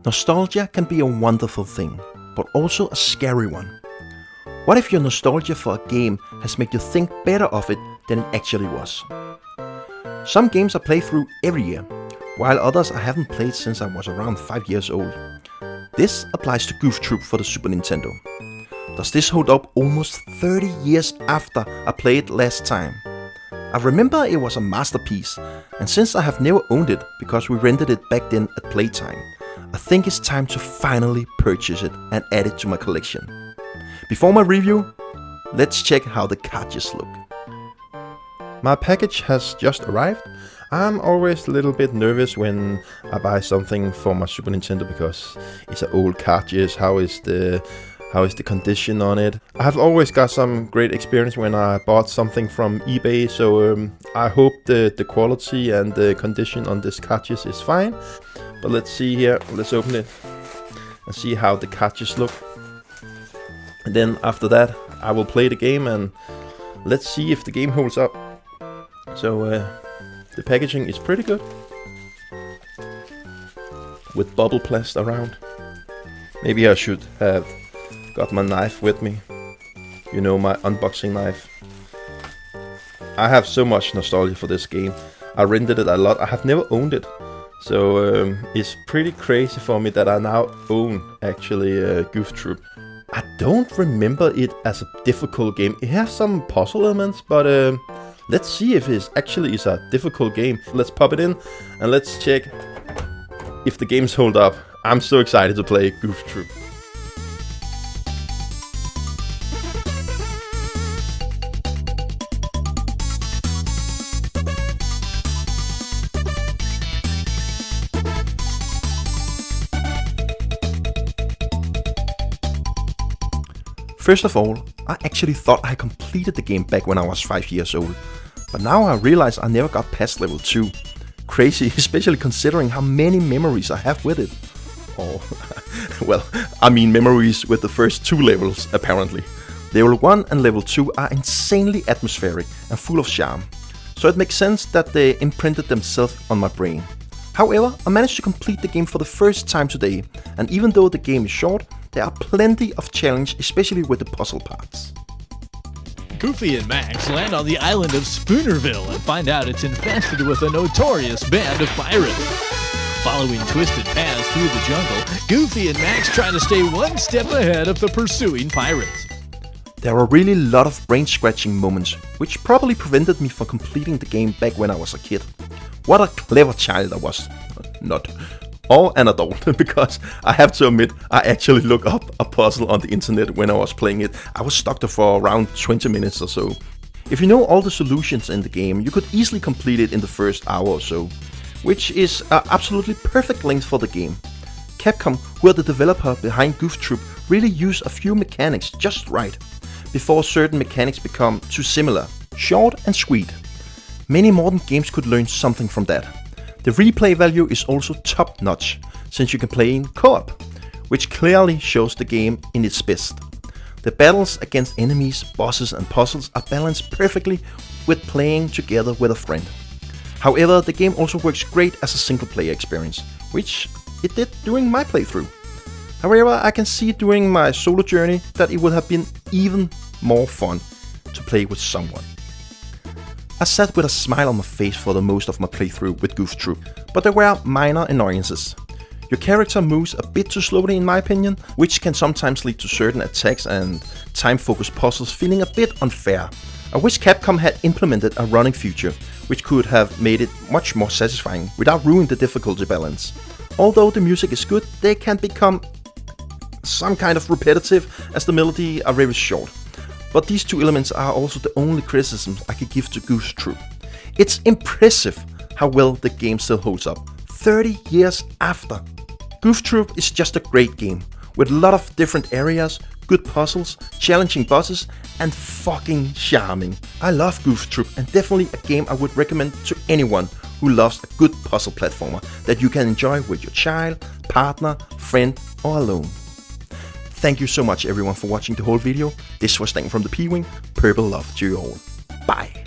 Nostalgia can be a wonderful thing, but also a scary one. What if your nostalgia for a game has made you think better of it than it actually was? Some games I play through every year, while others I haven't played since I was around 5 years old. This applies to Goof Troop for the Super Nintendo. Does this hold up almost 30 years after I played last time? I remember it was a masterpiece, and since I have never owned it because we rented it back then at playtime, I think it's time to finally purchase it and add it to my collection. Before my review, let's check how the cartridges look. My package has just arrived. I'm always a little bit nervous when I buy something for my Super Nintendo because it's an old cartridge. How is the condition on it? I have always got some great experience when I bought something from eBay, so I hope the quality and the condition on this cartridge is fine. But let's see here, let's open it and see how the cartridges look. And then after that I will play the game and let's see if the game holds up. So the packaging is pretty good, with bubble plast around. Maybe I should have got my knife with me. You know, my unboxing knife. I have so much nostalgia for this game. I rented it a lot. I have never owned it. So it's pretty crazy for me that I now own actually Goof Troop. I don't remember it as a difficult game. It has some puzzle elements, but let's see if it actually is a difficult game. Let's pop it in and let's check if the games hold up. I'm so excited to play Goof Troop. First of all, I actually thought I completed the game back when I was 5 years old, but now I realize I never got past level 2. Crazy, especially considering how many memories I have with it. Oh, well, I mean memories with the first 2 levels, apparently. Level 1 and level 2 are insanely atmospheric and full of charm, so it makes sense that they imprinted themselves on my brain. However, I managed to complete the game for the first time today, and even though the game is short, there are plenty of challenge, especially with the puzzle parts. Goofy and Max land on the island of Spoonerville and find out it's infested with a notorious band of pirates. Following twisted paths through the jungle, Goofy and Max try to stay one step ahead of the pursuing pirates. There are really a lot of brain-scratching moments, which probably prevented me from completing the game back when I was a kid. What a clever child I was. Not. Or an adult, because I have to admit, I actually looked up a puzzle on the internet when I was playing it. I was stuck there for around 20 minutes or so. If you know all the solutions in the game, you could easily complete it in the first hour or so, which is an absolutely perfect length for the game. Capcom, who are the developer behind Goof Troop, really use a few mechanics just right, before certain mechanics become too similar, short and sweet. Many modern games could learn something from that. The replay value is also top notch, since you can play in co-op, which clearly shows the game in its best. The battles against enemies, bosses and puzzles are balanced perfectly with playing together with a friend. However, the game also works great as a single player experience, which it did during my playthrough. However, I can see during my solo journey that it would have been even more fun to play with someone. I sat with a smile on my face for the most of my playthrough with Goof Troop, but there were minor annoyances. Your character moves a bit too slowly in my opinion, which can sometimes lead to certain attacks and time-focused puzzles feeling a bit unfair. I wish Capcom had implemented a running feature, which could have made it much more satisfying without ruining the difficulty balance. Although the music is good, they can become some kind of repetitive as the melody are very short. But these 2 elements are also the only criticisms I could give to Goof Troop. It's impressive how well the game still holds up, 30 years after. Goof Troop is just a great game, with a lot of different areas, good puzzles, challenging bosses, and fucking charming. I love Goof Troop and definitely a game I would recommend to anyone who loves a good puzzle platformer that you can enjoy with your child, partner, friend, or alone. Thank you so much everyone for watching the whole video. This was Sten from the P-Wing. Purple love to you all. Bye.